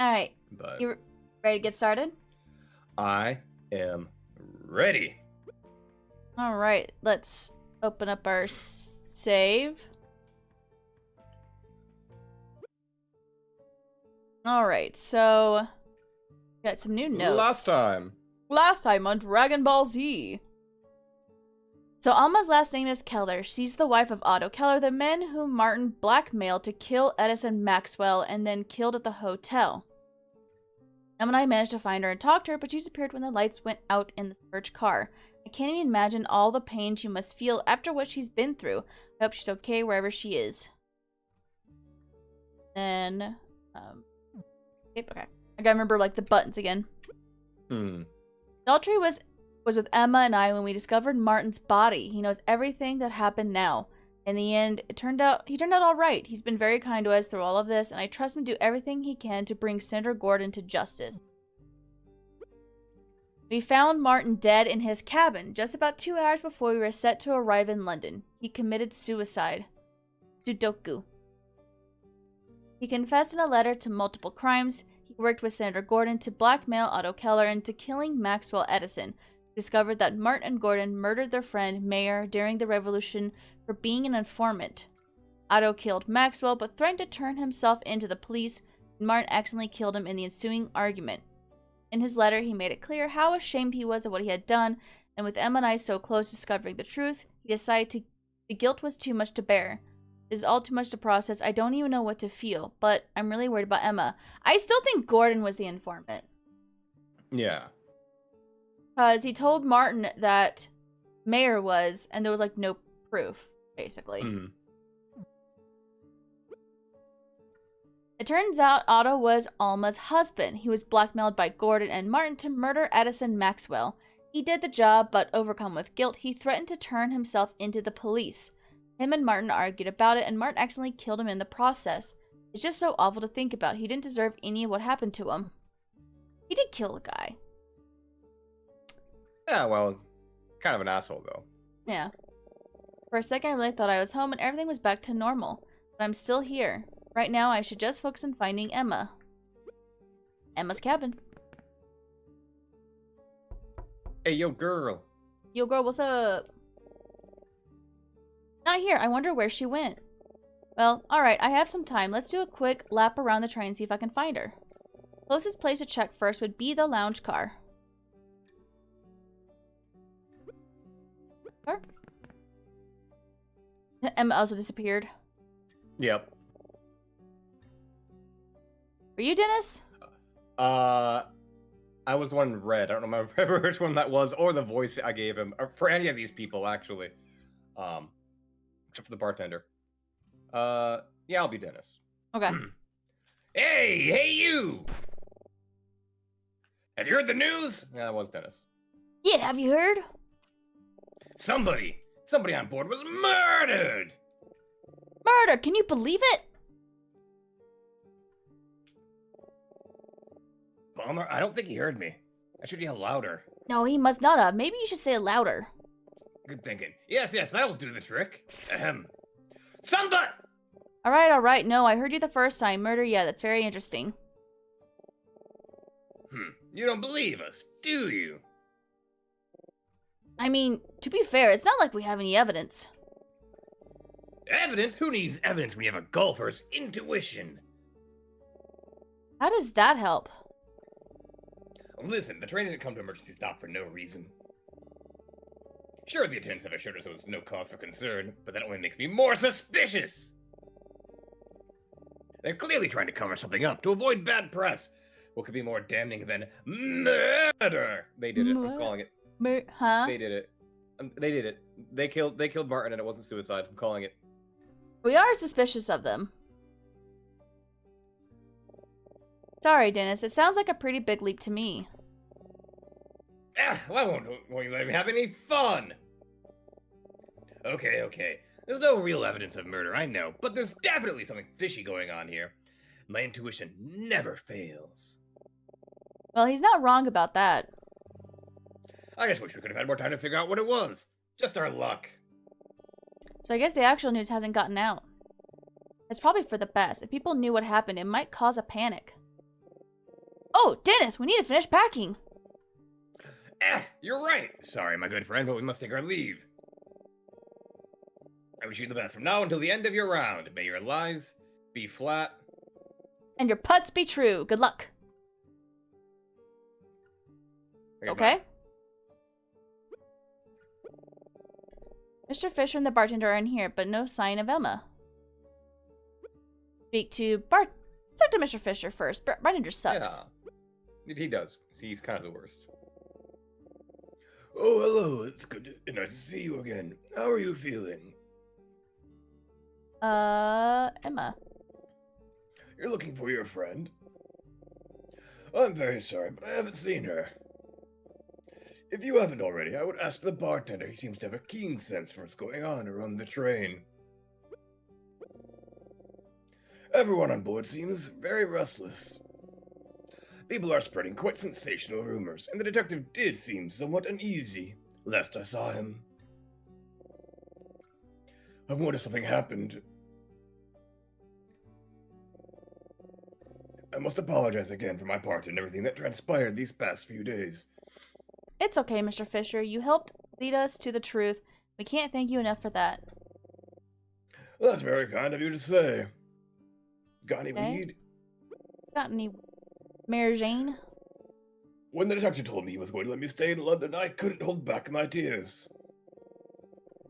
Alright, But you ready to get started? I am ready. Alright, let's open up our save. Alright, so got some new notes. Last time on Dragon Ball Z. So Alma's last name is Keller. She's the wife of Otto Keller, the man whom Martin blackmailed to kill Edison Maxwell and then killed at the hotel. Emma and I managed to find her and talk to her, but she disappeared when the lights went out in the search car. I can't even imagine all the pain she must feel after what she's been through. I hope she's okay wherever she is. Then, okay. I gotta remember, like, the buttons again. Daltrey was with Emma and I when we discovered Martin's body. He knows everything that happened now. In the end, he turned out all right. He's been very kind to us through all of this, and I trust him to do everything he can to bring Senator Gordon to justice. We found Martin dead in his cabin, just about 2 hours before we were set to arrive in London. He committed suicide. Sudoku. He confessed in a letter to multiple crimes. He worked with Senator Gordon to blackmail Otto Keller into killing Maxwell Edison. Discovered that Martin and Gordon murdered their friend Mayer during the revolution for being an informant. Otto killed Maxwell but threatened to turn himself into the police, and Martin accidentally killed him in the ensuing argument. In his letter, he made it clear how ashamed he was of what he had done, and with Emma and I so close to discovering the truth, he decided the guilt was too much to bear. It is all too much to process. I don't even know what to feel, but I'm really worried about Emma. I still think Gordon was the informant. Yeah. Because he told Martin that Mayer was, and there was, like, no proof, basically. It turns out Otto was Alma's husband. He was blackmailed by Gordon and Martin to murder Edison Maxwell. He did the job, but overcome with guilt, he threatened to turn himself into the police. Him and Martin argued about it, and Martin accidentally killed him in the process. It's just so awful to think about. He didn't deserve any of what happened to him. He did kill a guy. Yeah, well, kind of an asshole, though. Yeah. For a second, I really thought I was home and everything was back to normal. But I'm still here. Right now, I should just focus on finding Emma. Emma's cabin. Hey, yo, girl. Yo, girl, what's up? Not here. I wonder where she went. Well, alright, I have some time. Let's do a quick lap around the train and see if I can find her. Closest place to check first would be the lounge car. Sure. Emma also disappeared. Yep. Were you Dennis? I was the one in red. I don't remember which one that was, or the voice I gave him, or for any of these people, actually. Except for the bartender. Yeah, I'll be Dennis. Okay. Hey, you! Have you heard the news? Yeah, that was Dennis. Yeah, have you heard? Somebody on board was murdered! Murder! Can you believe it? Bummer, I don't think he heard me. I should yell louder. No, he must not have. Maybe you should say it louder. Good thinking. Yes, that'll do the trick. Ahem. Somebody! Alright. No, I heard you the first time. Murder, yeah, that's very interesting. You don't believe us, do you? I mean, to be fair, it's not like we have any evidence. Evidence? Who needs evidence when you have a golfer's intuition? How does that help? Listen, the train didn't come to emergency stop for no reason. Sure, the attendants have assured us there was no cause for concern, but that only makes me more suspicious! They're clearly trying to cover something up to avoid bad press. What could be more damning than murder? They did it. I'm calling it. Huh? They did it. They did it. They killed Martin and it wasn't suicide. I'm calling it. We are suspicious of them. Sorry, Dennis. It sounds like a pretty big leap to me. Why won't you let me have any fun? Okay. There's no real evidence of murder, I know, but there's definitely something fishy going on here. My intuition never fails. Well, he's not wrong about that. I just wish we could have had more time to figure out what it was. Just our luck. So I guess the actual news hasn't gotten out. It's probably for the best. If people knew what happened, it might cause a panic. Oh, Dennis, we need to finish packing. You're right. Sorry, my good friend, but we must take our leave. I wish you the best from now until the end of your round. May your lies be flat. And your putts be true. Good luck. Okay. Bye. Mr. Fisher and the bartender are in here, but no sign of Emma. Speak to Talk to Mr. Fisher first. Bartender sucks. Yeah, he does. He's kind of the worst. Oh, hello. It's nice to see you again. How are you feeling? Emma. You're looking for your friend? I'm very sorry, but I haven't seen her. If you haven't already, I would ask the bartender. He seems to have a keen sense for what's going on around the train. Everyone on board seems very restless. People are spreading quite sensational rumors, and the detective did seem somewhat uneasy last I saw him. I wonder if something happened. I must apologize again for my part in everything that transpired these past few days. It's okay, Mr. Fisher. You helped lead us to the truth. We can't thank you enough for that. That's very kind of you to say. Got any weed? Got any Mary Jane? When the detective told me he was going to let me stay in London, I couldn't hold back my tears.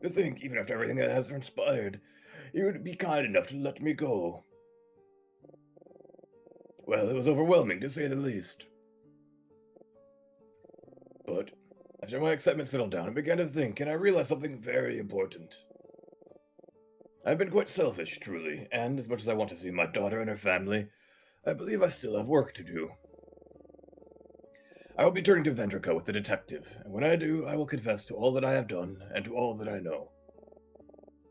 To think, even after everything that has transpired, he would be kind enough to let me go. Well, it was overwhelming, to say the least. But after my excitement settled down, I began to think, and I realized something very important. I've been quite selfish, truly, and as much as I want to see my daughter and her family, I believe I still have work to do. I will be turning to Vendrica with the detective, and when I do, I will confess to all that I have done, and to all that I know.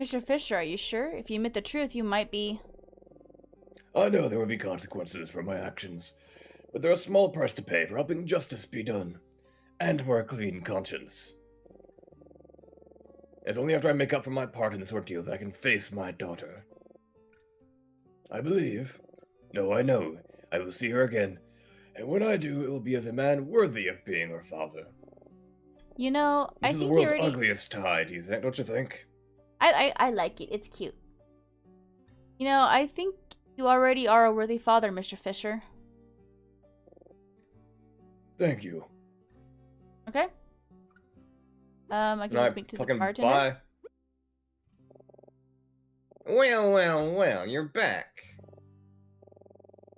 Mr. Fisher, are you sure? If you admit the truth, you might be... I know there will be consequences for my actions, but there are a small price to pay for helping justice be done, and for a clean conscience. It's only after I make up for my part in this ordeal that I can face my daughter. I believe, no, I know, I will see her again, and when I do, it will be as a man worthy of being her father. You know, This I is the think world's ugliest tie, don't you think? I like it. It's cute. You know, I think you already are a worthy father, Mr. Fisher. Thank you. Okay. I can speak to the bartender. Bye. Well, you're back.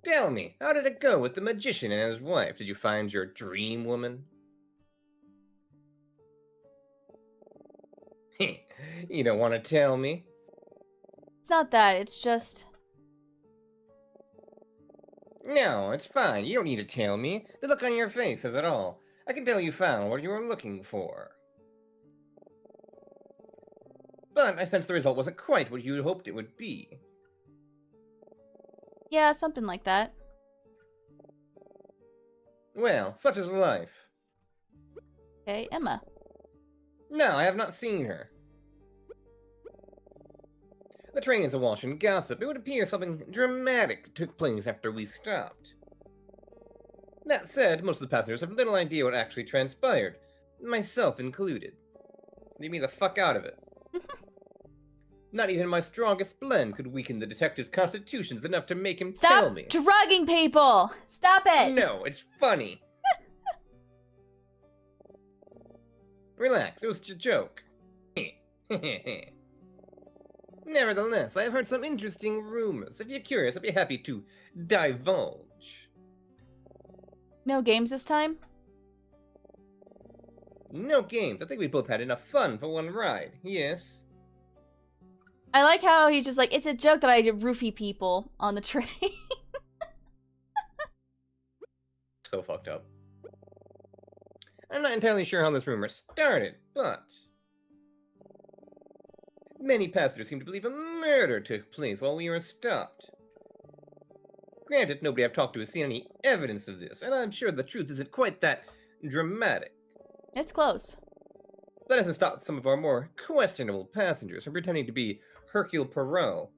Tell me, how did it go with the magician and his wife? Did you find your dream woman? You don't want to tell me? It's not that, it's just... No, it's fine. You don't need to tell me. The look on your face says it all. I can tell you found what you were looking for. But I sense the result wasn't quite what you hoped it would be. Yeah, something like that. Well, such is life. Okay, Emma. No, I have not seen her. The train is awash in gossip. It would appear something dramatic took place after we stopped. That said, most of the passengers have little idea what actually transpired, myself included. Leave me the fuck out of it. Not even my strongest blend could weaken the detective's constitutions enough to make him tell me. Stop drugging people! Stop it! No, it's funny. Relax, it was a joke. Nevertheless, I have heard some interesting rumors. If you're curious, I'd be happy to divulge. No games this time? No games. I think we both had enough fun for one ride. Yes. I like how he's just like, it's a joke that I roofie people on the train. So fucked up. I'm not entirely sure how this rumor started, but many passengers seem to believe a murder took place while we were stopped. Granted, nobody I've talked to has seen any evidence of this, and I'm sure the truth isn't quite that dramatic. It's close. That hasn't stopped some of our more questionable passengers from pretending to be Hercule Poirot.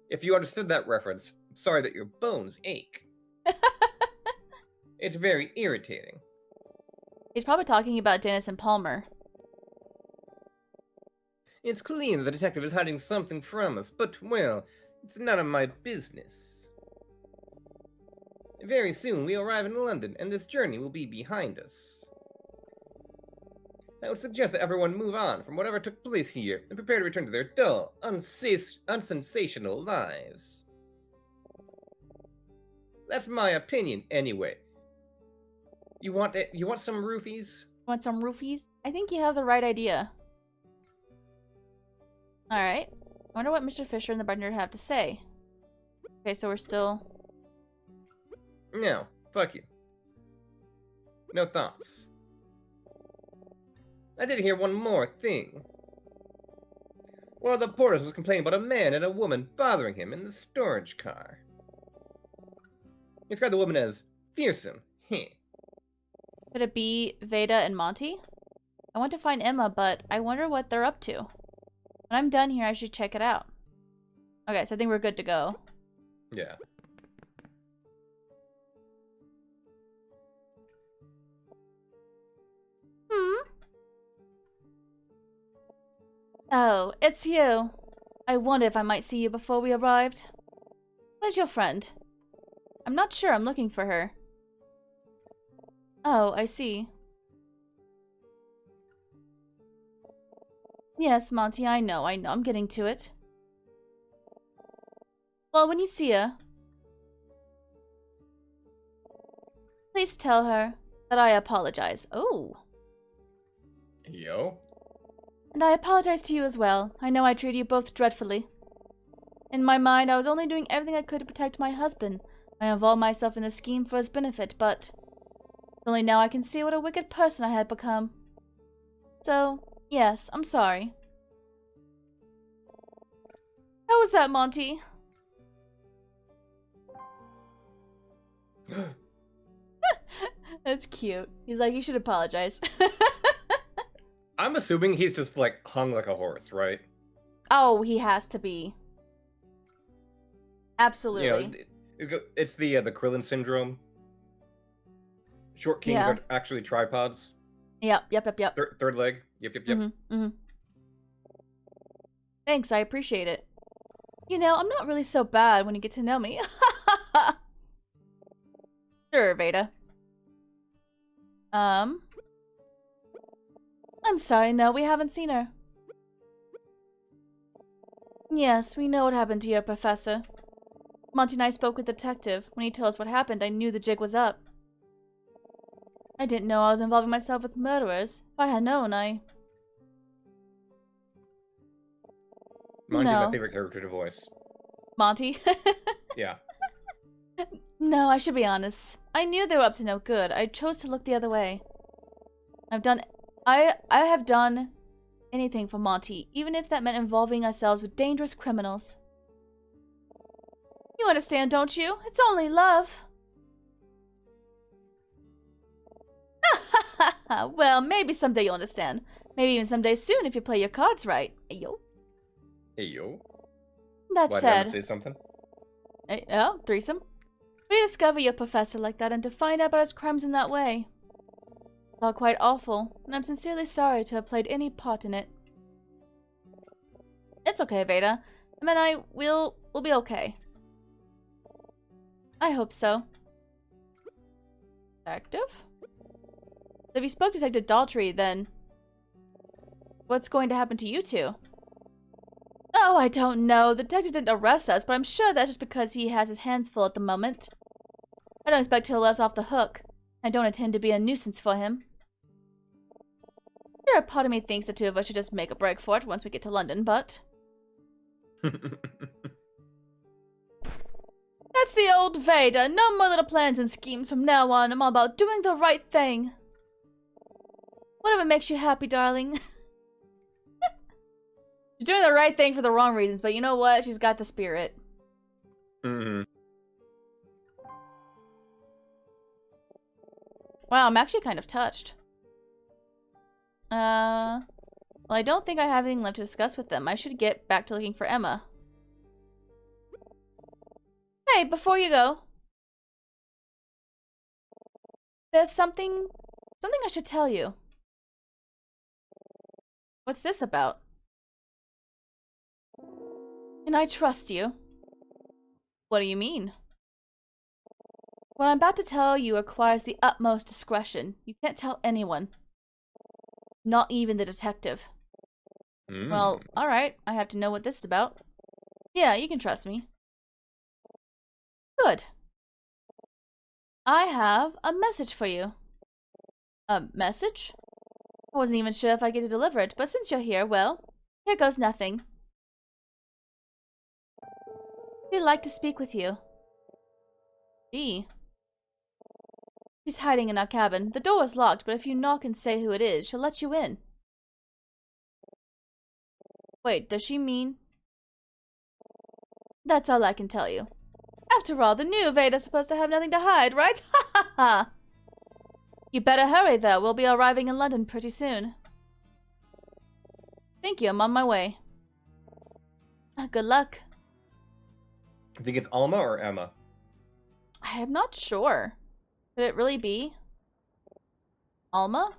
If you understood that reference, I'm sorry that your bones ache. It's very irritating. He's probably talking about Dennis and Palmer. It's clear the detective is hiding something from us, but, well, it's none of my business. Very soon we arrive in London, and this journey will be behind us. I would suggest that everyone move on from whatever took place here, and prepare to return to their dull, unsensational lives. That's my opinion, anyway. You want some roofies? Want some roofies? I think you have the right idea. Alright. I wonder what Mr. Fisher and the bartender have to say. Okay, so we're still... No, fuck you. No thoughts. I did hear one more thing. One of the porters was complaining about a man and a woman bothering him in the storage car. He described the woman as fearsome. Heh. Could it be Veda and Monty? I want to find Emma, but I wonder what they're up to. When I'm done here, I should check it out. Okay, so I think we're good to go. Yeah. Oh, it's you. I wondered if I might see you before we arrived. Where's your friend? I'm not sure. I'm looking for her. Oh, I see. Yes, Monty, I know. I'm getting to it. Well, when you see her, please tell her that I apologize. Oh. Yo. And I apologize to you as well. I know I treated you both dreadfully. In my mind, I was only doing everything I could to protect my husband. I involved myself in the scheme for his benefit, but only now I can see what a wicked person I had become. So, yes, I'm sorry. How was that, Monty? That's cute. He's like, you should apologize. I'm assuming he's just, like, hung like a horse, right? Oh, he has to be. Absolutely. You know, it's the Krillin syndrome. Short kings are actually tripods. Yep. Third leg. Yep. Thanks, I appreciate it. You know, I'm not really so bad when you get to know me. Sure, Veda. I'm sorry, no, we haven't seen her. Yes, we know what happened to your professor. Monty and I spoke with the detective. When he told us what happened, I knew the jig was up. I didn't know I was involving myself with murderers. If I had known, Monty's my favorite character to voice. Monty? Yeah. No, I should be honest. I knew they were up to no good. I chose to look the other way. I have done anything for Monty, even if that meant involving ourselves with dangerous criminals. You understand, don't you? It's only love. Well, maybe someday you'll understand. Maybe even someday soon if you play your cards right. Ayo. Ayo. That Why said... did I say something? Oh, threesome? We discover your professor like that and to find out about his crimes in that way. It's all quite awful, and I'm sincerely sorry to have played any part in it. It's okay, Veda. Em and I, we'll be okay. I hope so. Detective? If you spoke to Detective Daltrey, then... what's going to happen to you two? Oh, I don't know. The detective didn't arrest us, but I'm sure that's just because he has his hands full at the moment. I don't expect he'll let us off the hook. I don't intend to be a nuisance for him. Sure, a part of me thinks the two of us should just make a break for it once we get to London, but... That's the old Veda. No more little plans and schemes from now on. I'm all about doing the right thing. Whatever makes you happy, darling. She's doing the right thing for the wrong reasons, but you know what? She's got the spirit. Mm-hmm. Wow, I'm actually kind of touched. Well, I don't think I have anything left to discuss with them. I should get back to looking for Emma. Hey, before you go. There's something I should tell you. What's this about? Can I trust you? What do you mean? What I'm about to tell you requires the utmost discretion. You can't tell anyone. Not even the detective. Well, alright. I have to know what this is about. Yeah, you can trust me. Good. I have a message for you. A message? I wasn't even sure if I get to deliver it, but since you're here, well, here goes nothing. She'd like to speak with you. Gee. She's hiding in our cabin. The door is locked, but if you knock and say who it is, she'll let you in. Wait, does she mean? That's all I can tell you. After all, the new Veda's supposed to have nothing to hide, right? Ha ha ha! You better hurry, though. We'll be arriving in London pretty soon. Thank you, I'm on my way. Good luck. I think it's Alma or Emma. I am not sure. Could it really be Alma?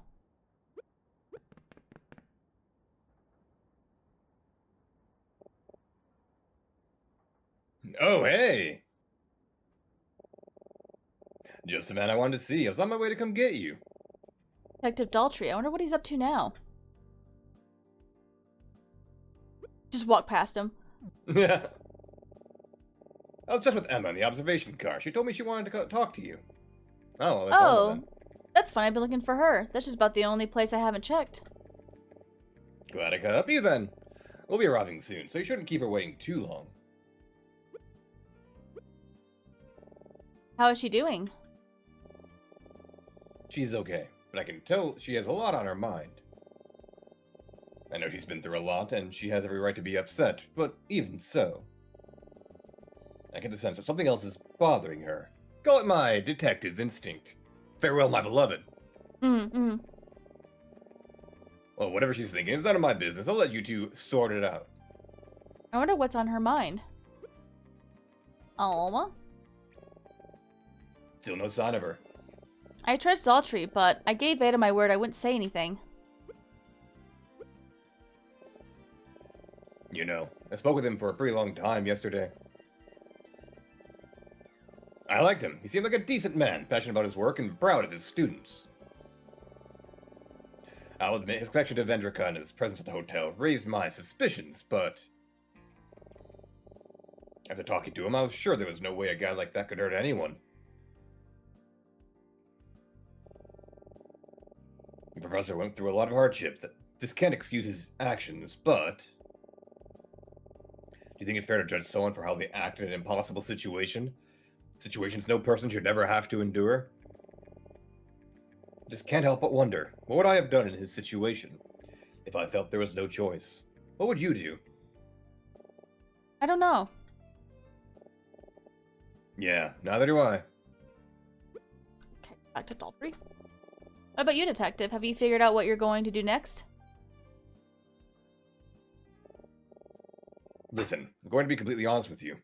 Oh, hey! Just the man I wanted to see. I was on my way to come get you. Detective Daltrey. I wonder what he's up to now. Just walk past him. Yeah. I was just with Emma in the observation car. She told me she wanted to talk to you. Oh, well, that's Alma then. That's fine. I've been looking for her. That's just about the only place I haven't checked. Glad I caught up to you then. We'll be arriving soon, so you shouldn't keep her waiting too long. How is she doing? She's okay, but I can tell she has a lot on her mind. I know she's been through a lot, and she has every right to be upset, but even so, I get the sense that something else is bothering her. Call it my detective's instinct. Farewell, my beloved. Mm-hmm. Well, whatever she's thinking, it's none of my business. I'll let you two sort it out. I wonder what's on her mind. Alma? Still no sign of her. I trust Daltrey, but I gave Veda my word I wouldn't say anything. You know, I spoke with him for a pretty long time yesterday. I liked him. He seemed like a decent man, passionate about his work and proud of his students. I'll admit his connection to Vendrika and his presence at the hotel raised my suspicions, but after talking to him, I was sure there was no way a guy like that could hurt anyone. The professor went through a lot of hardship. This can't excuse his actions, but do you think it's fair to judge someone for how they act in an impossible situation? Situations no person should ever have to endure? Just can't help but wonder, what would I have done in his situation if I felt there was no choice? What would you do? I don't know. Yeah, neither do I. Okay, back to Daltrey. What about you, Detective? Have you figured out what you're going to do next? Listen, I'm going to be completely honest with you.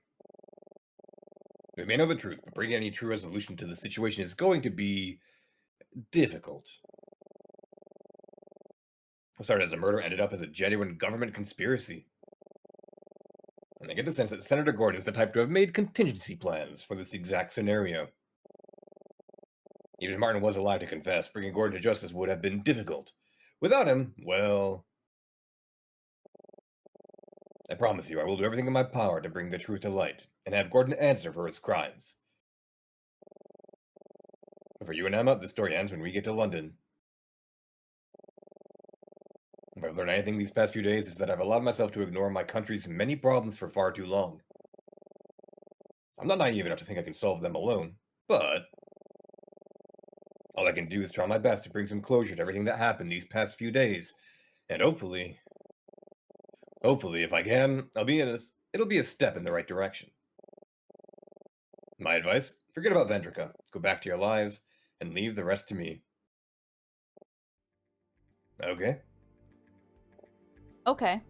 We may know the truth, but bringing any true resolution to the situation is going to be difficult. What started as a murder ended up as a genuine government conspiracy. And I get the sense that Senator Gordon is the type to have made contingency plans for this exact scenario. Even if Martin was alive to confess, bringing Gordon to justice would have been difficult. Without him, well, I promise you I will do everything in my power to bring the truth to light, and have Gordon answer for his crimes. But for you and Emma, the story ends when we get to London. If I've learned anything these past few days, is that I've allowed myself to ignore my country's many problems for far too long. I'm not naive enough to think I can solve them alone, but all I can do is try my best to bring some closure to everything that happened these past few days, and hopefully, if I can, it'll be a step in the right direction. My advice, forget about Vendrika, go back to your lives, and leave the rest to me. Okay? Okay.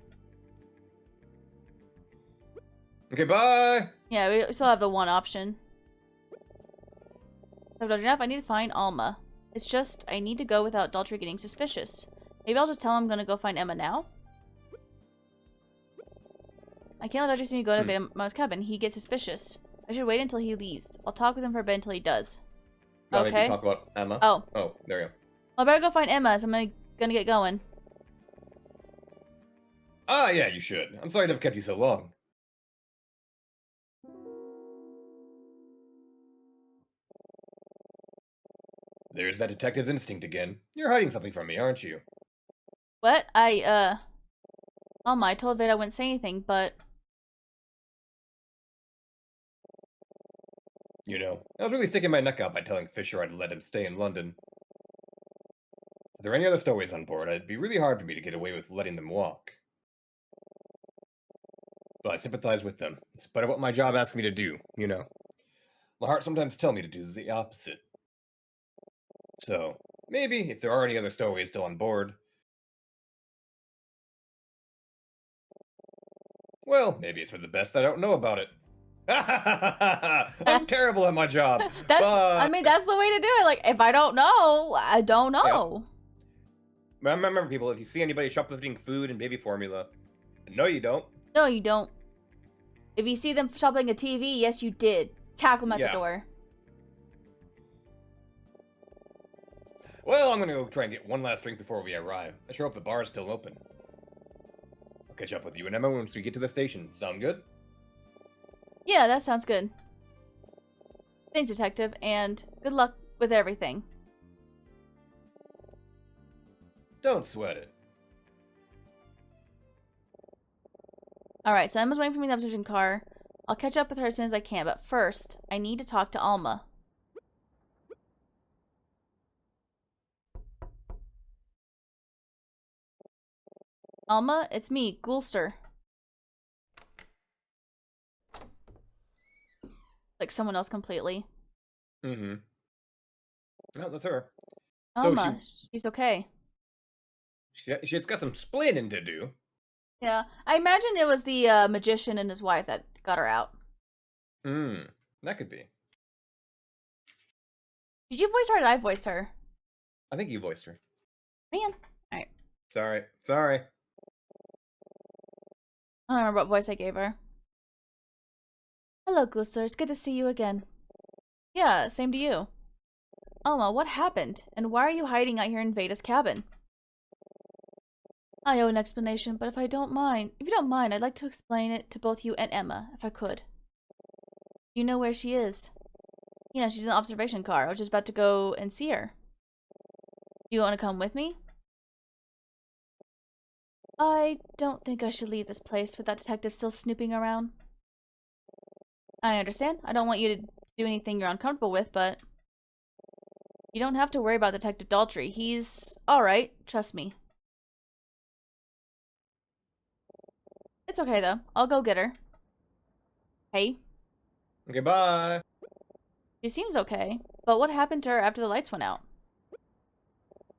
Okay, bye! Yeah, we still have the one option. So, enough, I need to find Alma. It's just, I need to go without Daltrey getting suspicious. Maybe I'll just tell him I'm gonna go find Emma now? I can't let Daltrey see me go to Emma's cabin. He gets suspicious. I should wait until he leaves. I'll talk with him for a bit until he does. Maybe Okay. talk about Emma. Oh. Oh, there you go. Well, I better go find Emma, so I'm gonna get going. Ah, yeah, you should. I'm sorry to have kept you so long. There's that detective's instinct again. You're hiding something from me, aren't you? What? Alma, I told Veda I wouldn't say anything, but... You know, I was really sticking my neck out by telling Fisher I'd let him stay in London. If there are any other stowaways on board, it'd be really hard for me to get away with letting them walk. But I sympathize with them, in spite of what my job asks me to do, you know. My heart sometimes tells me to do the opposite. So, maybe, if there are any other stowaways still on board... Well, maybe it's for the best I don't know about it. I'm terrible at my job. I mean, that's the way to do it. Like, if I don't know, I don't know. Yep. Remember, people, if you see anybody shoplifting food and baby formula, no, you don't. No, you don't. If you see them shoplifting a TV, yes, you did. Tackle them at the door. Well, I'm gonna go try and get one last drink before we arrive. I sure hope the bar is still open. I'll catch up with you and Emma once we get to the station. Sound good? Yeah, that sounds good. Thanks, Detective, and good luck with everything. Don't sweat it. Alright, so Emma's waiting for me in the observation car. I'll catch up with her as soon as I can, but first, I need to talk to Alma. Alma, it's me, Ghoulster. Like someone else completely. Mm-hmm. No, that's her. Alma, so she's okay. She's got some splaining to do. Yeah, I imagine it was the magician and his wife that got her out. That could be. Did you voice her or did I voice her? I think you voiced her. Man. Alright. Sorry. I don't remember what voice I gave her. Hello, Gooser. It's good to see you again. Yeah, same to you. Alma, what happened? And why are you hiding out here in Veda's cabin? I owe an explanation, but if you don't mind, I'd like to explain it to both you and Emma, if I could. You know where she is. Yeah, she's in the observation car. I was just about to go and see her. Do you want to come with me? I don't think I should leave this place with that detective still snooping around. I understand. I don't want you to do anything you're uncomfortable with, but... You don't have to worry about Detective Daltrey. He's alright. Trust me. It's okay, though. I'll go get her. Hey. Okay, bye. She seems okay. But what happened to her after the lights went out?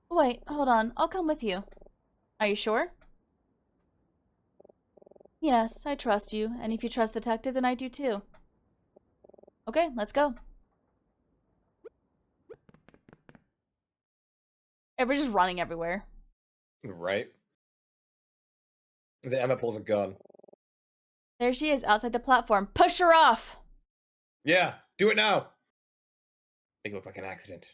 Wait, hold on. I'll come with you. Are you sure? Yes, I trust you. And if you trust the detective, then I do too. Okay, let's go. We're just running everywhere. Right. Then Emma pulls a gun. There she is, outside the platform. Push her off! Yeah, do it now! Make it look like an accident.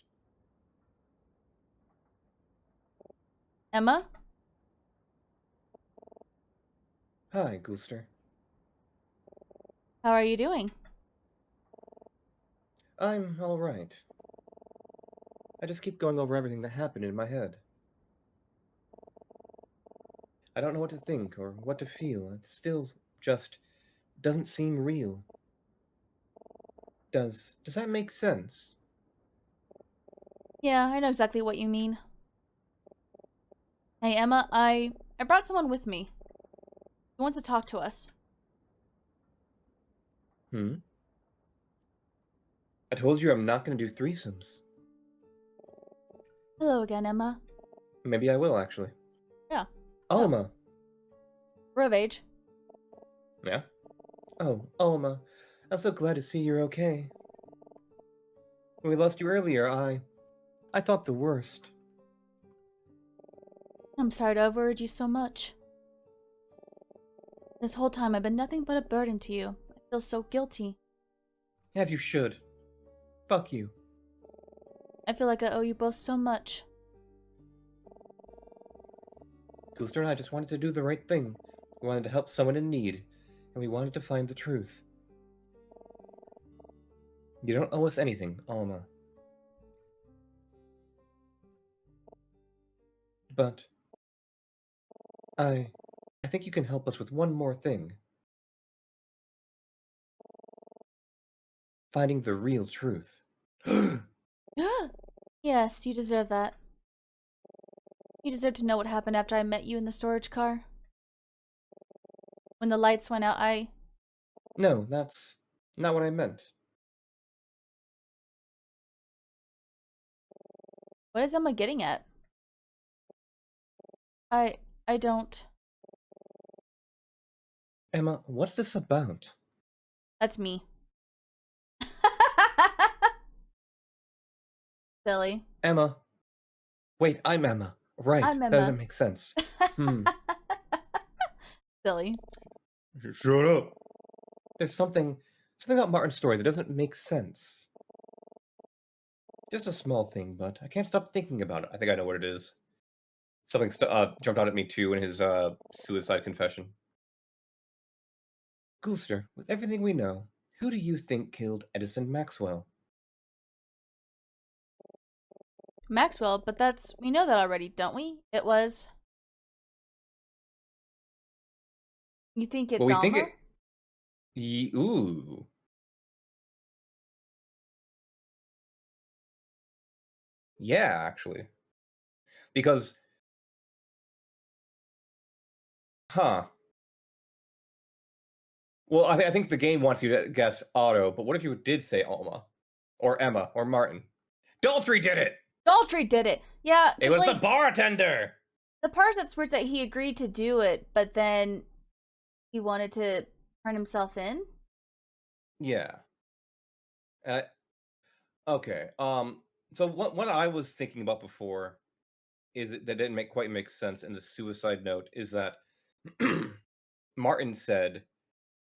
Emma? Hi, Ghoulster. How are you doing? I'm alright. I just keep going over everything that happened in my head. I don't know what to think or what to feel. It still just doesn't seem real. Does that make sense? Yeah, I know exactly what you mean. Hey, Emma, I brought someone with me. He wants to talk to us. I told you I'm not going to do threesomes. Hello again, Emma. Maybe I will, actually. Yeah. Alma. We're of age. Yeah? Oh, Alma. I'm so glad to see you're okay. When we lost you earlier, I I thought the worst. I'm sorry to have worried you so much. This whole time I've been nothing but a burden to you. I feel so guilty. As you should. Fuck you. I feel like I owe you both so much. Gulster and I just wanted to do the right thing. We wanted to help someone in need, and we wanted to find the truth. You don't owe us anything, Alma. But I think you can help us with one more thing. Finding the real truth. Yes, you deserve that. You deserve to know what happened after I met you in the storage car. When the lights went out, No, that's not what I meant. What is Emma getting at? I don't... Emma, what's this about? That's me. Silly. Emma. Wait, I'm Emma. Right, I'm that Emma. doesn't make sense. Silly. Shut up. There's something about Martin's story that doesn't make sense. Just a small thing, but I can't stop thinking about it. I think I know what it is. Something jumped out at me too in his suicide confession. Gulster, with everything we know, who do you think killed Edison Maxwell? Maxwell, but we know that already, don't we? It was... You think it's Alma? Think it... Ooh. Yeah, actually. Because... Huh. Well, I think the game wants you to guess Otto, but what if you did say Alma? Or Emma, or Martin? Daltrey did it! Daltrey did it! Yeah, it was like, the bartender! The part that swears that he agreed to do it, but then he wanted to turn himself in? Yeah. Okay, so what I was thinking about before is that didn't quite make sense in the suicide note is that Martin said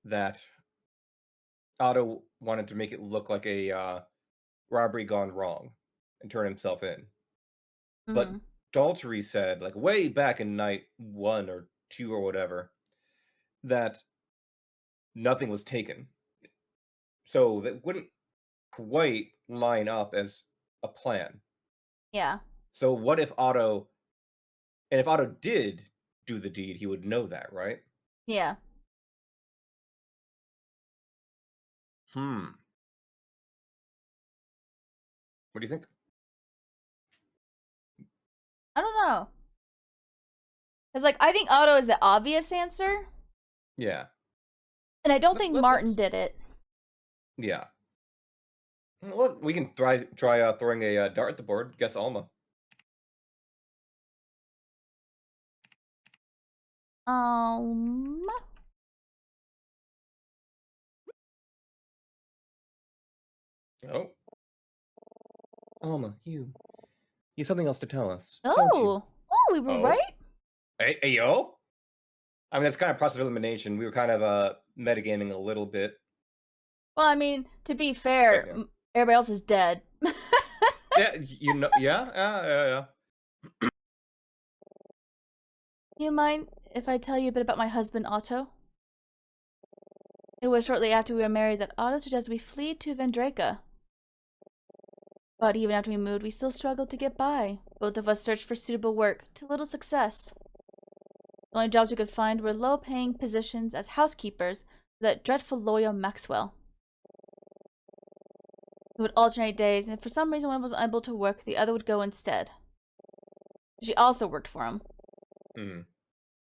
that Otto wanted to make it look like a robbery gone wrong and turn himself in. But Daltrey said, like way back in night 1 or 2 or whatever, that nothing was taken. So that wouldn't quite line up as a plan. Yeah. So what if Otto... And if Otto did do the deed, he would know that, right? Yeah. What do you think? I don't know. Because, like, I think Otto is the obvious answer. Yeah. And I don't think Martin did it. Yeah. Well, we can try throwing a dart at the board. Guess Alma. Oh. Alma, you have something else to tell us. Don't you? Oh, we were right? Hey, yo? I mean, that's kind of process of elimination. We were kind of metagaming a little bit. Well, I mean, to be fair, everybody else is dead. Yeah, you know, yeah. Do you mind if I tell you a bit about my husband, Otto? It was shortly after we were married that Otto suggested we flee to Vendraka. But even after we moved, we still struggled to get by. Both of us searched for suitable work, to little success. The only jobs we could find were low-paying positions as housekeepers for that dreadful lawyer Maxwell. We would alternate days, and if for some reason one was unable to work, the other would go instead. She also worked for him.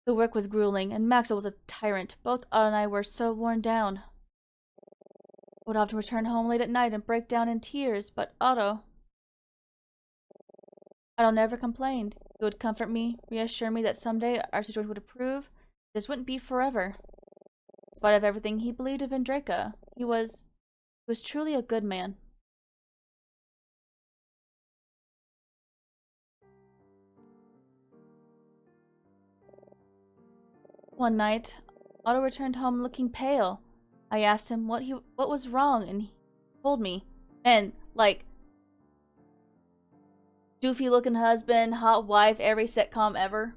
The work was grueling, and Maxwell was a tyrant. Both Otto and I were so worn down. I would often return home late at night and break down in tears, but Otto never complained. He would comfort me, reassure me that someday our situation would improve. This wouldn't be forever. In spite of everything he believed of Vendraka, he was truly a good man. One night, Otto returned home looking pale. I asked him what was wrong, and he told me. And, like, doofy-looking husband, hot wife, every sitcom ever.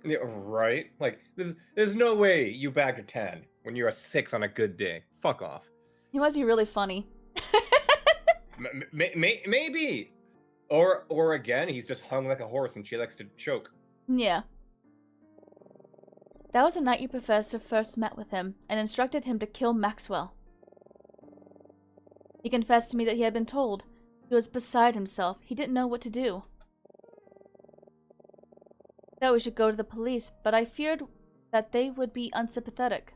Yeah, right? Like, there's no way you bagged a 10 when you're a 6 on a good day. Fuck off. He must be really funny. Maybe. Or again, he's just hung like a horse and she likes to choke. Yeah. That was the night your professor first met with him and instructed him to kill Maxwell. He confessed to me that he had been told. He was beside himself. He didn't know what to do. I thought we should go to the police, but I feared that they would be unsympathetic.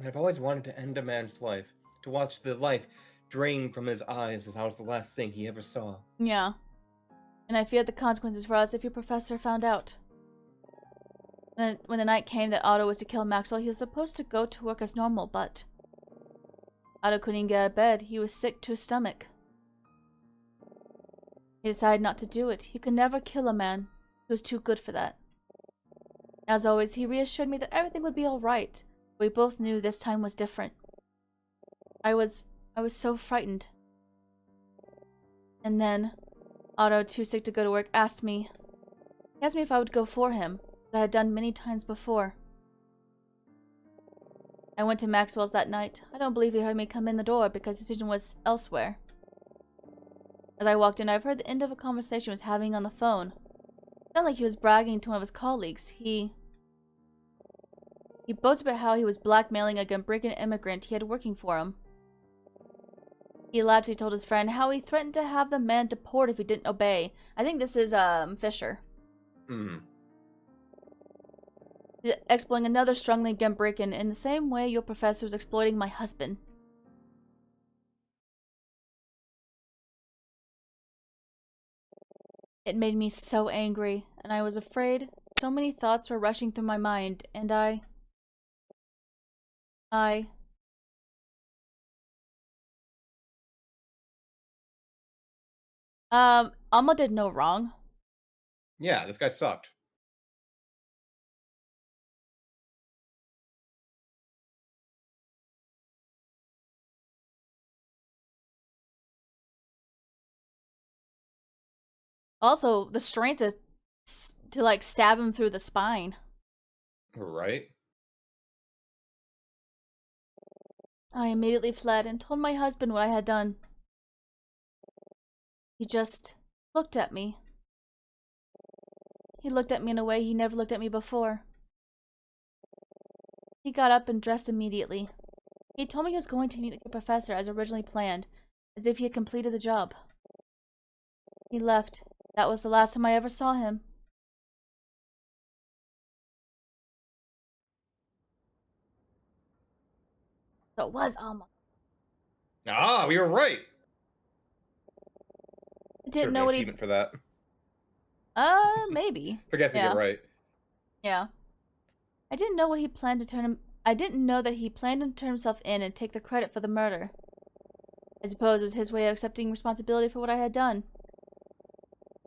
I've always wanted to end a man's life. To watch the life drain from his eyes as I was the last thing he ever saw. Yeah. And I feared the consequences for us if your professor found out. When the night came that Otto was to kill Maxwell, he was supposed to go to work as normal, but Otto couldn't even get out of bed. He was sick to his stomach. He decided not to do it. He could never kill a man. He was too good for that. As always, he reassured me that everything would be alright. We both knew this time was different. I was so frightened. And then, Otto, too sick to go to work, asked me if I would go for him, as I had done many times before. I went to Maxwell's that night. I don't believe he heard me come in the door because his decision was elsewhere. As I walked in, I've heard the end of a conversation he was having on the phone. It sounded like he was bragging to one of his colleagues. He boasted about how he was blackmailing a Gumbrican immigrant he had working for him. He laughed. He told his friend how he threatened to have the man deported if he didn't obey. I think this is Fisher. Exploiting another struggling Gumbrican in the same way your professor was exploiting my husband. It made me so angry, and I was afraid. So many thoughts were rushing through my mind, and Alma did no wrong. Yeah, this guy sucked. Also, the strength to like stab him through the spine. Right? I immediately fled and told my husband what I had done. He just looked at me. He looked at me in a way he never looked at me before. He got up and dressed immediately. He told me he was going to meet with the professor as originally planned, as if he had completed the job. He left. That was the last time I ever saw him. So it was Alma. Ah, we were right. I didn't know what he... achievement for that. Maybe. For guessing it right. Yeah. I didn't know what he planned to turn him... I didn't know that he planned to turn himself in and take the credit for the murder. I suppose it was his way of accepting responsibility for what I had done.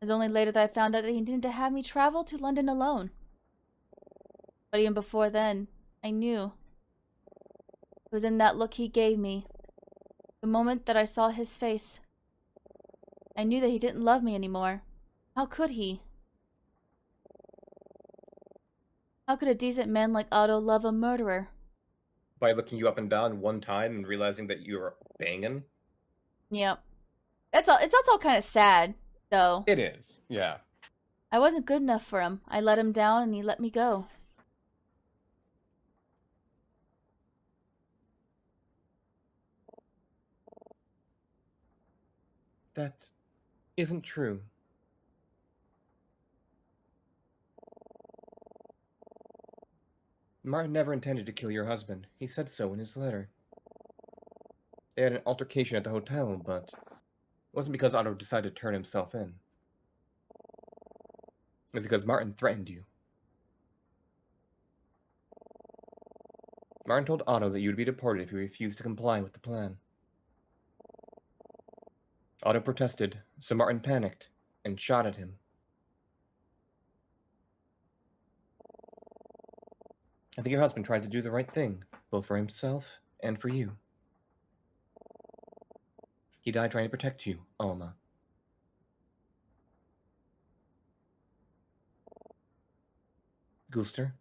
It was only later that I found out that he intended to have me travel to London alone. But even before then, I knew. It was in that look he gave me. The moment that I saw his face. I knew that he didn't love me anymore. How could he? How could a decent man like Otto love a murderer? By looking you up and down one time and realizing that you were banging? Yep. It's also kind of sad, though. It is, yeah. I wasn't good enough for him. I let him down and he let me go. That isn't true. Martin never intended to kill your husband. He said so in his letter. They had an altercation at the hotel, but it wasn't because Otto decided to turn himself in. It was because Martin threatened you. Martin told Otto that you would be deported if you refused to comply with the plan. Otto protested, so Martin panicked and shot at him. I think your husband tried to do the right thing, both for himself and for you. He died trying to protect you, Alma. Gulster?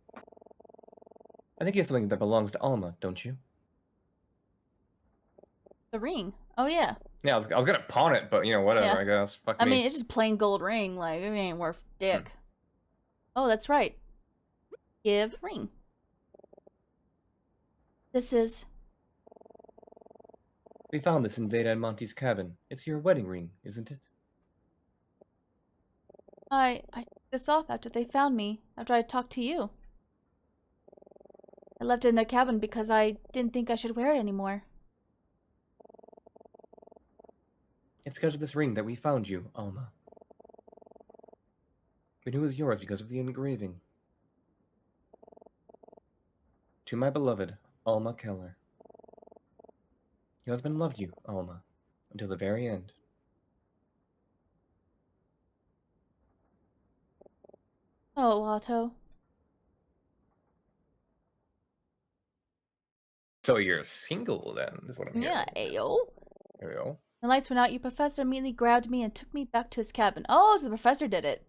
I think you have something that belongs to Alma, don't you? The ring. Oh, yeah. Yeah, I was gonna pawn it, but, you know, whatever, Yeah. I guess. Fuck I me. mean, it's just plain gold ring. Like, it ain't worth dick. Oh, that's right. Give ring. This is... We found this in Veda and Monty's cabin. It's your wedding ring, isn't it? I took this off after they found me, after I talked to you. I left it in their cabin because I didn't think I should wear it anymore. It's because of this ring that we found you, Alma. We knew it was yours because of the engraving. To my beloved, Alma Keller. Your husband loved you, Alma, until the very end. Oh, Otto. So you're single then, is what I'm Yeah, hearing. ayo. There we go. The lights went out. Your professor immediately grabbed me and took me back to his cabin. Oh, so the professor did it.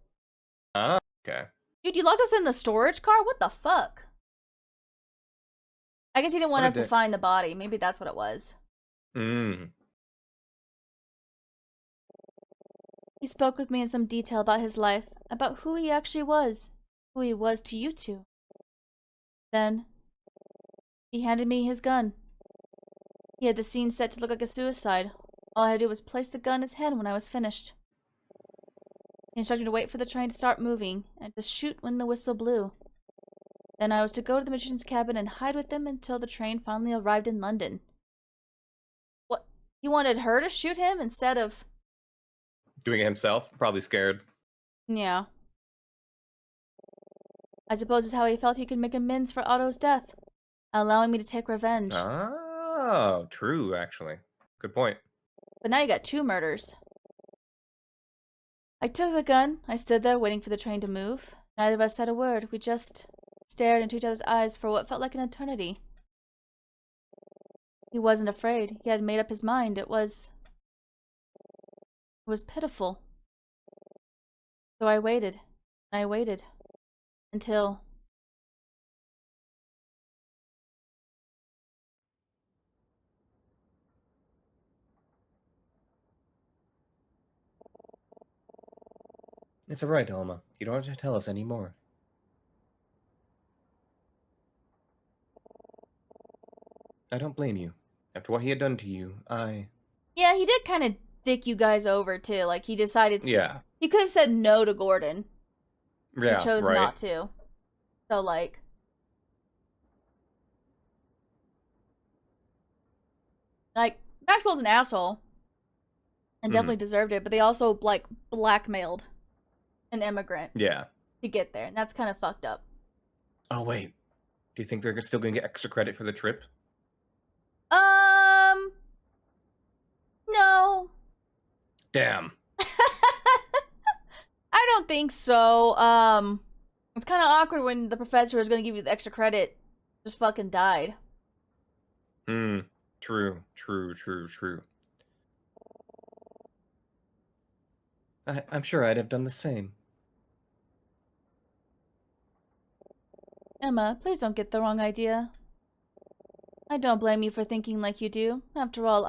Ah, okay. Dude, you locked us in the storage car? What the fuck? I guess he didn't want us to find the body. Maybe that's what it was. He spoke with me in some detail about his life, about who he actually was, who he was to you two. Then, he handed me his gun. He had the scene set to look like a suicide. All I had to do was place the gun in his hand when I was finished. He instructed me to wait for the train to start moving, and to shoot when the whistle blew. Then I was to go to the magician's cabin and hide with them until the train finally arrived in London. What? He wanted her to shoot him instead of... Doing it himself? Probably scared. Yeah. I suppose is how he felt he could make amends for Otto's death, allowing me to take revenge. Oh, true, actually. Good point. But now you got 2 murders. I took the gun. I stood there waiting for the train to move. Neither of us said a word. We just stared into each other's eyes for what felt like an eternity. He wasn't afraid. He had made up his mind. It was pitiful. So I waited. I waited. Until... It's alright, Alma. You don't have to tell us anymore. I don't blame you. After what he had done to you, Yeah, he did kind of dick you guys over, too. Like, he decided to... Yeah. He could have said no to Gordon. Yeah, He chose right. not to. So, like... Maxwell's an asshole. And definitely deserved it, but they also, like, blackmailed an immigrant. Yeah. To get there, and that's kind of fucked up. Oh, wait. Do you think they're still gonna get extra credit for the trip? No. Damn. I don't think so. It's kind of awkward when the professor who's gonna give you the extra credit just fucking died. True. I'm sure I'd have done the same. Emma, please don't get the wrong idea. I don't blame you for thinking like you do. After all,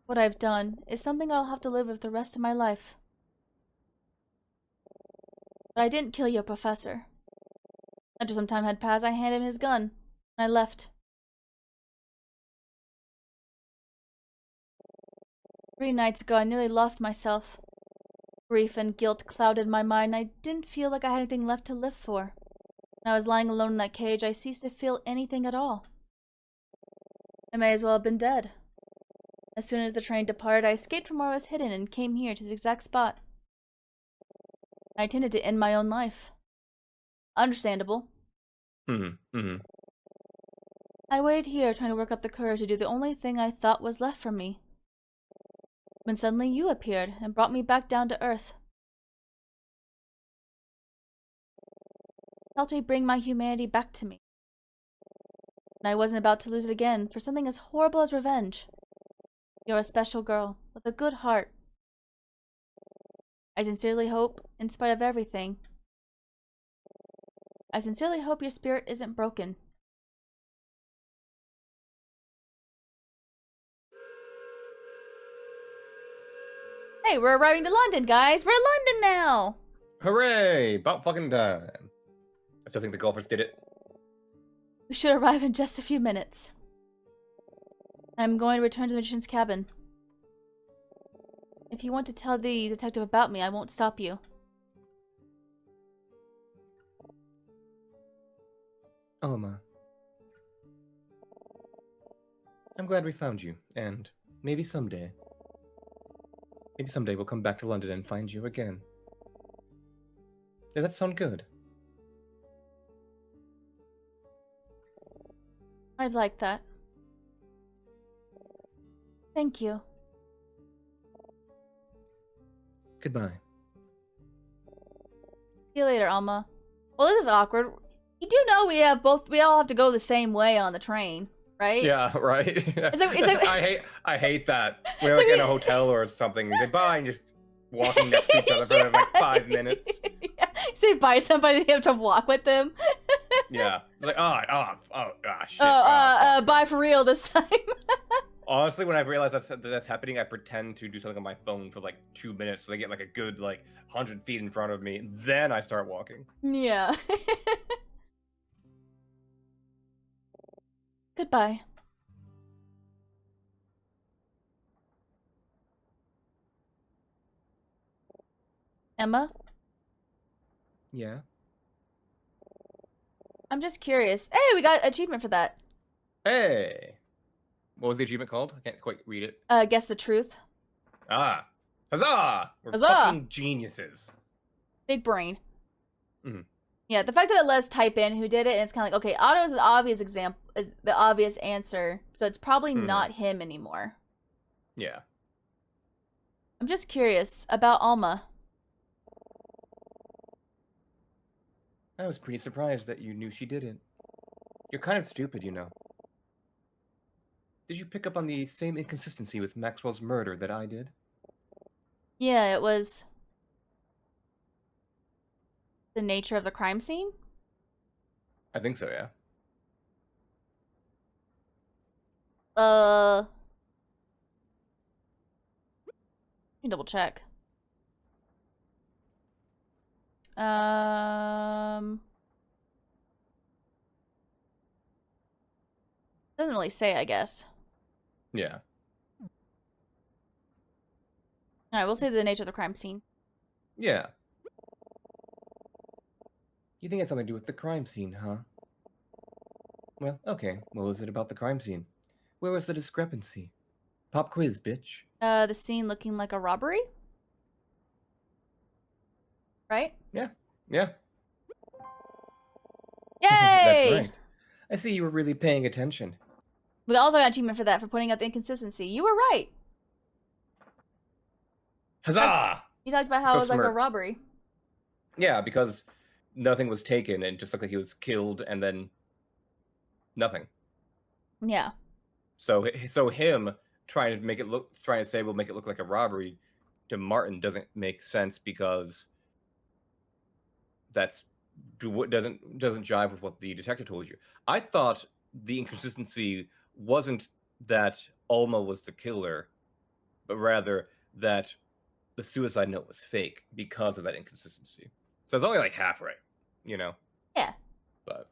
what I've done is something I'll have to live with the rest of my life. But I didn't kill your professor. After some time had passed, I handed him his gun, and I left. 3 nights ago, I nearly lost myself. Grief and guilt clouded my mind. I didn't feel like I had anything left to live for. When I was lying alone in that cage, I ceased to feel anything at all. I may as well have been dead. As soon as the train departed, I escaped from where I was hidden and came here to this exact spot. I intended to end my own life. Understandable. I waited here, trying to work up the courage to do the only thing I thought was left for me. When suddenly you appeared and brought me back down to earth. helped me bring my humanity back to me. And I wasn't about to lose it again for something as horrible as revenge. You're a special girl with a good heart. I sincerely hope, in spite of everything, I sincerely hope your spirit isn't broken. Hey, we're arriving to London, guys! We're in London now! Hooray! About fucking time. I still think the golfers did it. We should arrive in just a few minutes. I'm going to return to the magician's cabin. If you want to tell the detective about me, I won't stop you. Alma. I'm glad we found you, and maybe someday we'll come back to London and find you again. Does that sound good? I'd like that. Thank you. Goodbye. See you later, Alma. Well, this is awkward. You do know we all have to go the same way on the train, right? Yeah, right. I hate that. We're like in a hotel or something. You say bye and just walking next to each other for like 5 minutes. Yeah. You say bye to somebody, you have to walk with them. Yeah. Like shit. Bye for real this time. Honestly, when I realize that's happening, I pretend to do something on my phone for like 2 minutes, so they get like a good 100 feet in front of me. Then I start walking. Yeah. Goodbye. Emma? Yeah. I'm just curious. Hey, we got achievement for that. Hey. What was the achievement called? I can't quite read it. Guess the truth. Ah. Huzzah! We're Huzzah! fucking geniuses. Big brain. Mm-hmm. Yeah, the fact that it lets type in who did it, and it's kind of like, okay, Otto is an obvious example, the obvious answer, so it's probably not him anymore. Yeah. I'm just curious about Alma. I was pretty surprised that you knew she did it. You're kind of stupid, you know. Did you pick up on the same inconsistency with Maxwell's murder that I did? Yeah, it was the nature of the crime scene? I think so, yeah. Let me double check. Doesn't really say, I guess. Yeah. Alright, we'll say the nature of the crime scene. Yeah. You think it had something to do with the crime scene, huh? Well, okay. What was it about the crime scene? Where was the discrepancy? Pop quiz, bitch. The scene looking like a robbery? Right? Yeah. Yeah. Yay! That's right. I see you were really paying attention. We also got an achievement for that, for pointing out the inconsistency. You were right. Huzzah! You talked about how it was like a robbery. Yeah, because nothing was taken and it just looked like he was killed and then nothing. Yeah. So him trying to say we'll make it look like a robbery to Martin doesn't make sense because that's what doesn't jive with what the detective told you. I thought the inconsistency wasn't that Alma was the killer, but rather that the suicide note was fake because of that inconsistency. So it's only like half right, you know? Yeah. But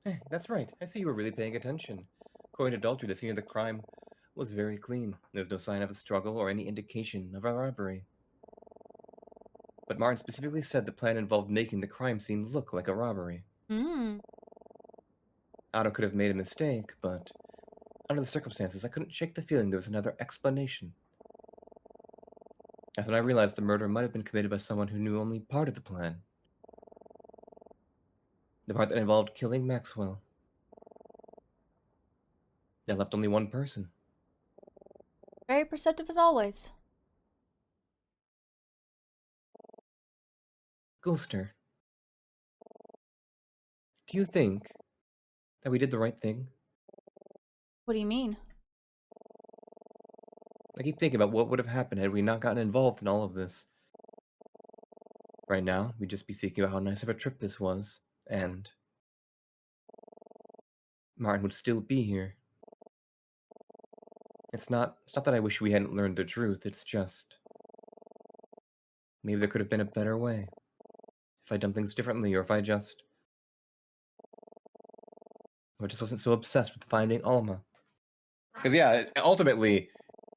hey, that's right. I see you were really paying attention. According to Daltrey, the scene of the crime was very clean. There's no sign of a struggle or any indication of a robbery. But Martin specifically said the plan involved making the crime scene look like a robbery. Otto could have made a mistake, but under the circumstances, I couldn't shake the feeling there was another explanation. That's when I realized the murder might have been committed by someone who knew only part of the plan. The part that involved killing Maxwell. That left only one person. Very perceptive as always. Gulster. Do you think that we did the right thing? What do you mean? I keep thinking about what would have happened had we not gotten involved in all of this. Right now, we'd just be thinking about how nice of a trip this was, and Martin would still be here. It's not that I wish we hadn't learned the truth, it's just maybe there could have been a better way. If I'd done things differently, or if I just wasn't so obsessed with finding Alma. Because yeah, ultimately,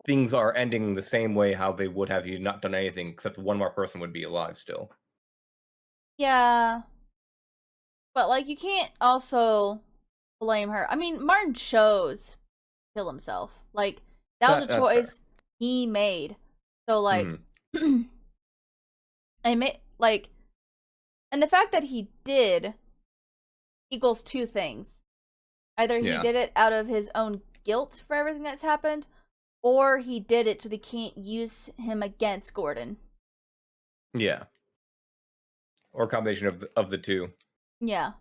things are ending the same way how they would have you not done anything, except one more person would be alive still. Yeah. But, like, you can't also blame her. I mean, Martin chose to kill himself. Like, that was a That's choice fair. he made. So, like, I may, like, and the fact that he did equals two things. Either he Yeah. did it out of his own guilt for everything that's happened, or he did it so they can't use him against Gordon. Yeah. Or a combination of the two. Yeah.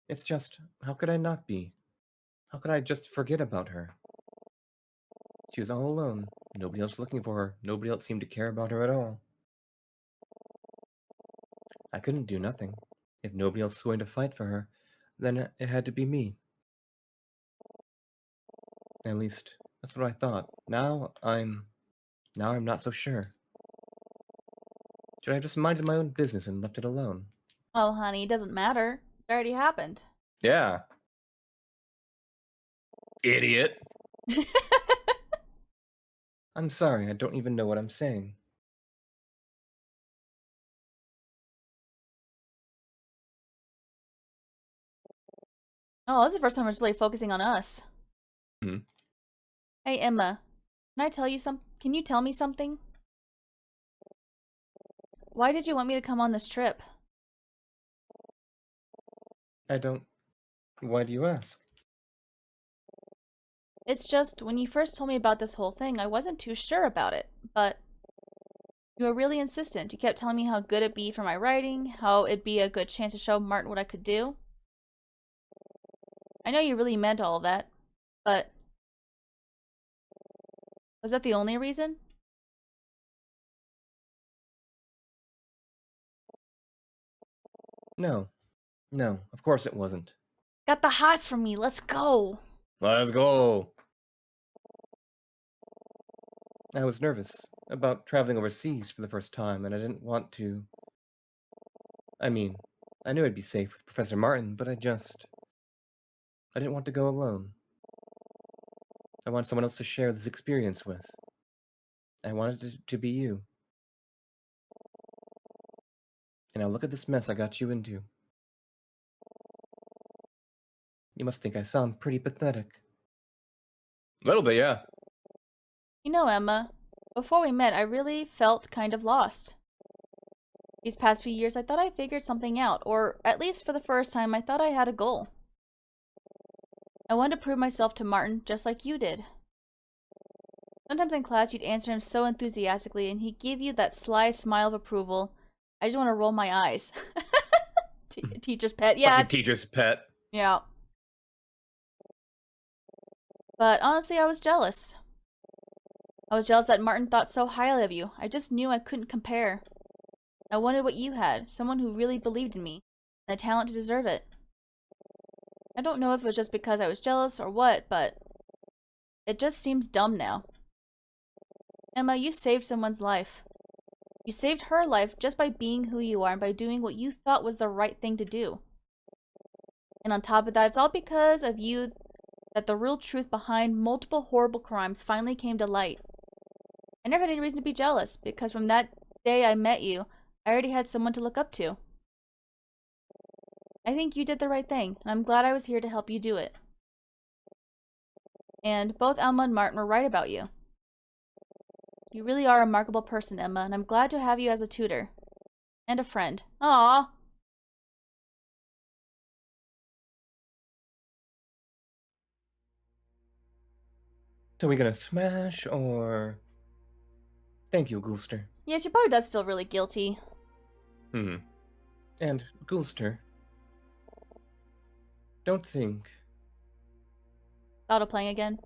It's just, how could I not be? How could I just forget about her? She was all alone. Nobody else looking for her. Nobody else seemed to care about her at all. I couldn't do nothing. If nobody else was going to fight for her, then it had to be me. At least, that's what I thought. Now I'm not so sure. Should I have just minded my own business and left it alone? Oh, honey, it doesn't matter. It's already happened. Yeah. Idiot. I'm sorry, I don't even know what I'm saying. Oh, this is the first time we're really focusing on us. Hmm. Hey, Emma, can I tell you can you tell me something? Why did you want me to come on this trip? I don't... Why do you ask? It's just, when you first told me about this whole thing, I wasn't too sure about it, but you were really insistent. You kept telling me how good it'd be for my writing, how it'd be a good chance to show Martin what I could do. I know you really meant all of that, but was that the only reason? No. No, of course it wasn't. Got the hots from me, let's go! Let's go! I was nervous about traveling overseas for the first time, and I didn't want to... I mean, I knew I'd be safe with Professor Martin, but I didn't want to go alone. I wanted someone else to share this experience with. I wanted it to be you. And now look at this mess I got you into. You must think I sound pretty pathetic. A little bit, yeah. You know, Emma, before we met, I really felt kind of lost. These past few years, I thought I figured something out, or at least for the first time, I thought I had a goal. I wanted to prove myself to Martin just like you did. Sometimes in class, you'd answer him so enthusiastically, and he'd give you that sly smile of approval. I just want to roll my eyes. Teacher's pet, yeah. Fucking teacher's pet. Yeah. But honestly, I was jealous. I was jealous that Martin thought so highly of you. I just knew I couldn't compare. I wanted what you had, someone who really believed in me, and the talent to deserve it. I don't know if it was just because I was jealous or what, but it just seems dumb now. Emma, you saved someone's life. You saved her life just by being who you are and by doing what you thought was the right thing to do. And on top of that, it's all because of you that the real truth behind multiple horrible crimes finally came to light. I never had any reason to be jealous, because from that day I met you, I already had someone to look up to. I think you did the right thing, and I'm glad I was here to help you do it. And both Alma and Martin were right about you. You really are a remarkable person, Emma, and I'm glad to have you as a tutor. And a friend. Aww. So we gonna smash, or... Thank you, Gulster. Yeah, she probably does feel really guilty. Hmm. And, Gulster, don't think Auto-playing again.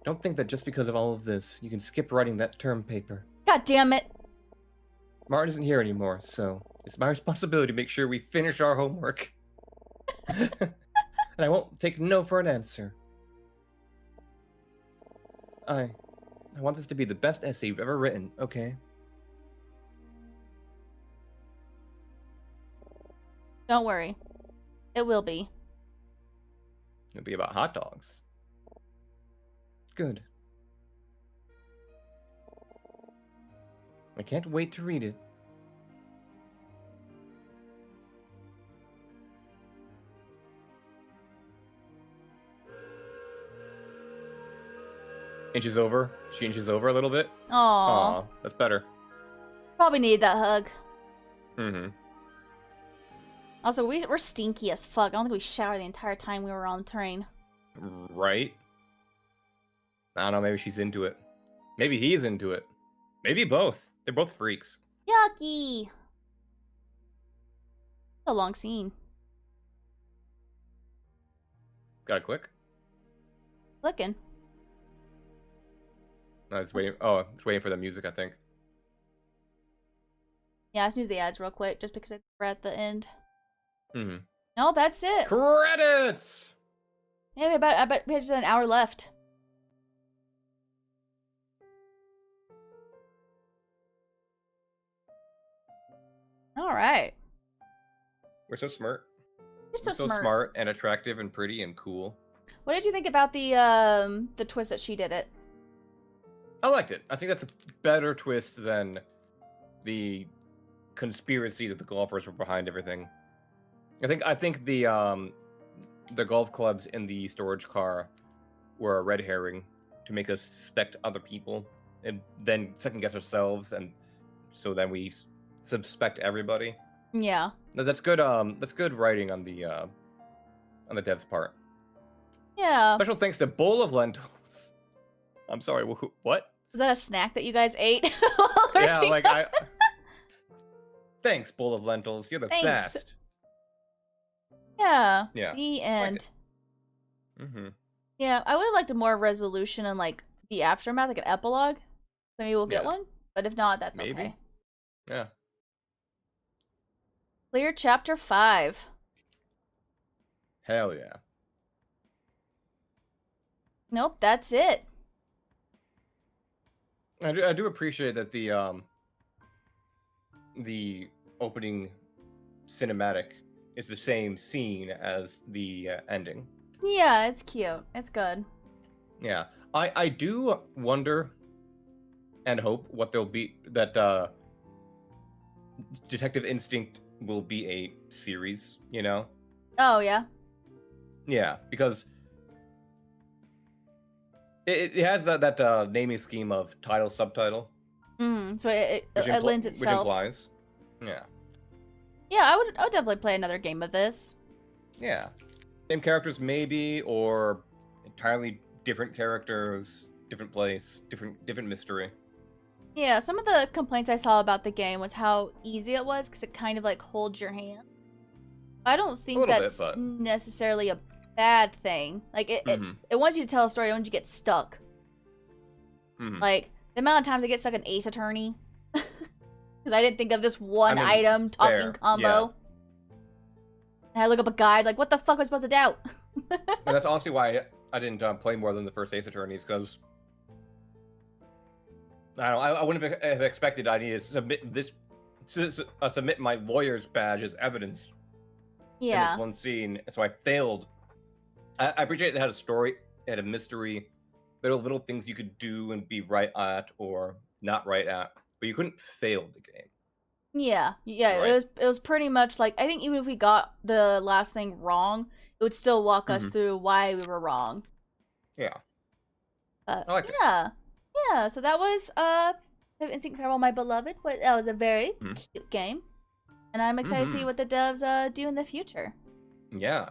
Don't think that just because of all of this, you can skip writing that term paper. God damn it! Martin isn't here anymore, so it's my responsibility to make sure we finish our homework. And I won't take no for an answer. I want this to be the best essay you've ever written, okay? Don't worry. It will be. It'll be about hot dogs. Good. I can't wait to read it. Inches over. She inches over a little bit. Aww. Aw, that's better. Probably need that hug. Mm-hmm. Also, we're stinky as fuck. I don't think we showered the entire time we were on the train. Right? I don't know, maybe she's into it. Maybe he's into it. Maybe both. They're both freaks. Yucky! A long scene. Gotta click? Looking. I was waiting. Oh, I was waiting for the music, I think. Yeah, I snooze the ads real quick just because we're at the end. Mm-hmm. No, that's it. Credits! Yeah, I bet we have just an hour left. All right. We're so smart. You're so We're smart. smart and attractive and pretty and cool. What did you think about the twist that she did it? I liked it. I think that's a better twist than the conspiracy that the golfers were behind everything. I think the golf clubs in the storage car were a red herring to make us suspect other people and then second guess ourselves, and so then we suspect everybody. Yeah. No, that's good. That's good writing on the dev's part. Yeah. Special thanks to Bowl of Lentils. I'm sorry. What? Was that a snack that you guys ate? Yeah, like I. Thanks, Bowl of Lentils. You're the Thanks. best. Yeah. Yeah. The end. Mm-hmm. Yeah, I would have liked a more resolution and like the aftermath, like an epilogue. Maybe we'll get one. But if not, that's Maybe. okay. Yeah. Clear chapter 5. Hell yeah. Nope, that's it. I do appreciate that the opening cinematic is the same scene as the ending. Yeah, it's cute. It's good. Yeah. I do wonder and hope what there'll be that Detective Instinct will be a series, you know? Oh, yeah? Yeah, because it has that naming scheme of title subtitle. So it lends itself. Which implies. Yeah. Yeah, I would definitely play another game of this. Yeah. Same characters maybe, or entirely different characters, different place, different mystery. Yeah, some of the complaints I saw about the game was how easy it was because it kind of like holds your hand. I don't think that's necessarily a bad thing. Like it wants you to tell a story, it wants you to get stuck. Like the amount of times I get stuck in Ace Attorney because I didn't think of this one item talking combo. Yeah. And I look up a guide, like, what the fuck was I supposed to doubt? And that's honestly why I didn't play more than the first Ace Attorneys, because I wouldn't have expected I needed to submit this, submit my lawyer's badge as evidence. Yeah. In this one scene, so I failed. I appreciate it had a story, it had a mystery. There were little things you could do and be right at or not right at, but you couldn't fail the game. Yeah, right. It was pretty much like, I think even if we got the last thing wrong, it would still walk us through why we were wrong. Yeah. I like it. Yeah, so that was Instinct Farewell, My Beloved. That was a very cute game. And I'm excited to see what the devs do in the future. Yeah.